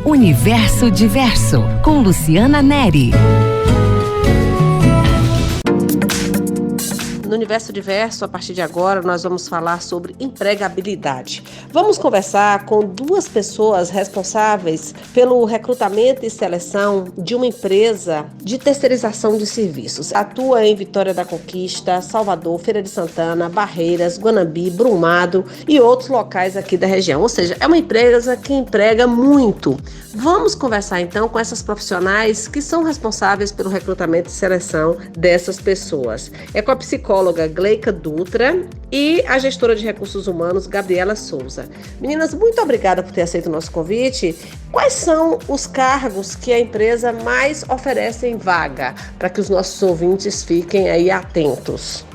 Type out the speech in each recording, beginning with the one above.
Universo Diverso, com Luciana Neri. No Universo Diverso, a partir de agora, nós vamos falar sobre empregabilidade. Vamos conversar com duas pessoas responsáveis pelo recrutamento e seleção de uma empresa de terceirização de serviços. Atua em Vitória da Conquista, Salvador, Feira de Santana, Barreiras, Guanambi, Brumado e outros locais aqui da região. Ou seja, é uma empresa que emprega muito. Vamos conversar então com essas profissionais que são responsáveis pelo recrutamento e seleção dessas pessoas. É com a psicóloga Gleica Dutra e a gestora de recursos humanos Gabriela Souza. Meninas, muito obrigada por ter aceito o nosso convite. Quais são os cargos que a empresa mais oferece em vaga, para que os nossos ouvintes fiquem aí atentos?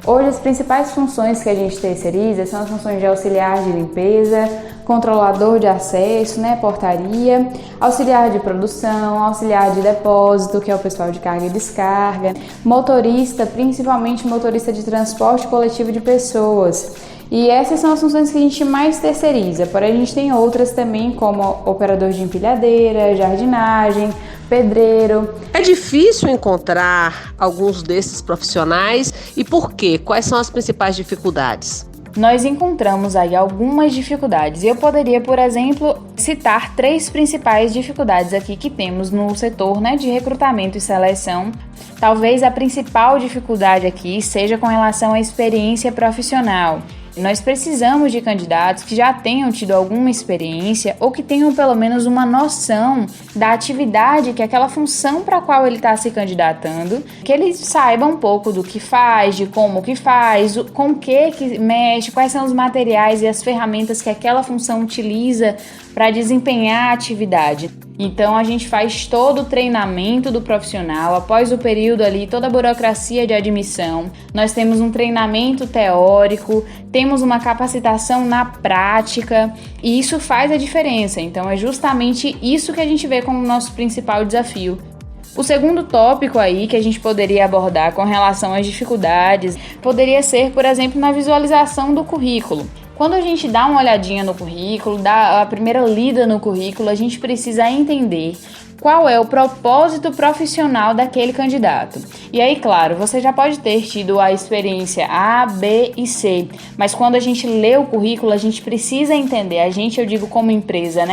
Hoje as principais funções que a gente terceiriza são as funções de auxiliar de limpeza, controlador de acesso, portaria, auxiliar de produção, auxiliar de depósito, que é o pessoal de carga e descarga, motorista, principalmente motorista de transporte coletivo de pessoas. E essas são as funções que a gente mais terceiriza, porém a gente tem outras também, como operador de empilhadeira, jardinagem, pedreiro. É difícil encontrar alguns desses profissionais e por quê? Quais são as principais dificuldades? Nós encontramos aí algumas dificuldades. Eu poderia, por exemplo, citar 3 principais dificuldades aqui que temos no setor de recrutamento e seleção. Talvez a principal dificuldade aqui seja com relação à experiência profissional. Nós precisamos de candidatos que já tenham tido alguma experiência ou que tenham pelo menos uma noção da atividade, que é aquela função para a qual ele está se candidatando, que ele saiba um pouco do que faz, de como que faz, com o que mexe, quais são os materiais e as ferramentas que aquela função utiliza para desempenhar a atividade. Então a gente faz todo o treinamento do profissional, após o período ali, toda a burocracia de admissão. Nós temos um treinamento teórico, temos uma capacitação na prática e isso faz a diferença. Então é justamente isso que a gente vê como o nosso principal desafio. O segundo tópico aí que a gente poderia abordar com relação às dificuldades poderia ser, por exemplo, na visualização do currículo. Quando a gente dá uma olhadinha no currículo, dá a primeira lida no currículo, a gente precisa entender qual é o propósito profissional daquele candidato. E aí, claro, você já pode ter tido a experiência A, B e C, mas quando a gente lê o currículo, a gente precisa entender, eu digo como empresa,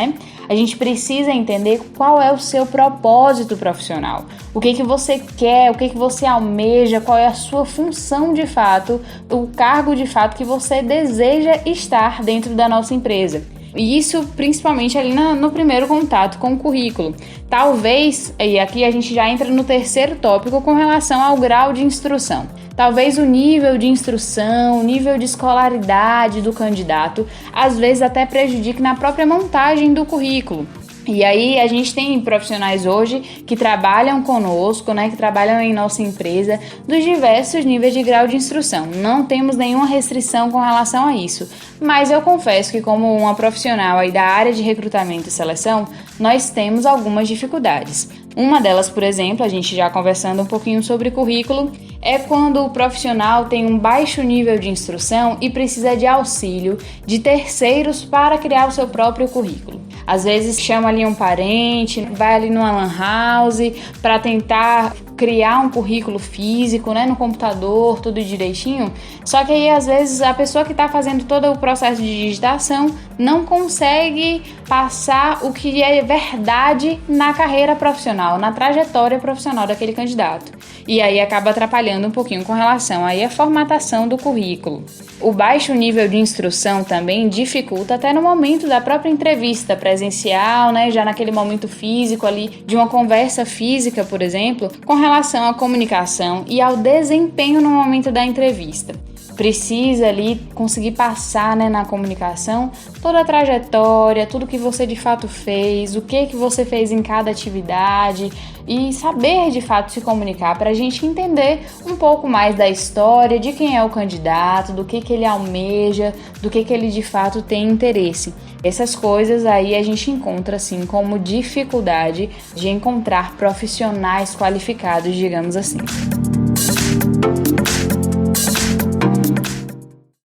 A gente precisa entender qual é o seu propósito profissional. O que você quer, o que você almeja, qual é a sua função de fato, o cargo de fato que você deseja estar dentro da nossa empresa. E isso principalmente ali no primeiro contato com o currículo. Talvez, e aqui a gente já entra no terceiro tópico com relação ao grau de instrução. Talvez o nível de instrução, o nível de escolaridade do candidato, às vezes até prejudique na própria montagem do currículo. E aí a gente tem profissionais hoje que trabalham conosco, que trabalham em nossa empresa, dos diversos níveis de grau de instrução. Não temos nenhuma restrição com relação a isso. Mas eu confesso que como uma profissional aí da área de recrutamento e seleção, nós temos algumas dificuldades. Uma delas, por exemplo, a gente já conversando um pouquinho sobre currículo, é quando o profissional tem um baixo nível de instrução e precisa de auxílio de terceiros para criar o seu próprio currículo. Às vezes chama ali um parente, vai ali numa lan house para tentar criar um currículo físico, no computador, tudo direitinho. Só que aí, às vezes, a pessoa que está fazendo todo o processo de digitação não consegue passar o que é verdade na carreira profissional, na trajetória profissional daquele candidato. E aí acaba atrapalhando um pouquinho com relação aí à formatação do currículo. O baixo nível de instrução também dificulta até no momento da própria entrevista presencial, já naquele momento físico ali, de uma conversa física, por exemplo, com relação à comunicação e ao desempenho no momento da entrevista. Precisa ali conseguir passar na comunicação toda a trajetória, tudo que você de fato fez, o que você fez em cada atividade e saber de fato se comunicar para a gente entender um pouco mais da história, de quem é o candidato, do que ele almeja, do que ele de fato tem interesse. Essas coisas aí a gente encontra assim como dificuldade de encontrar profissionais qualificados, digamos assim.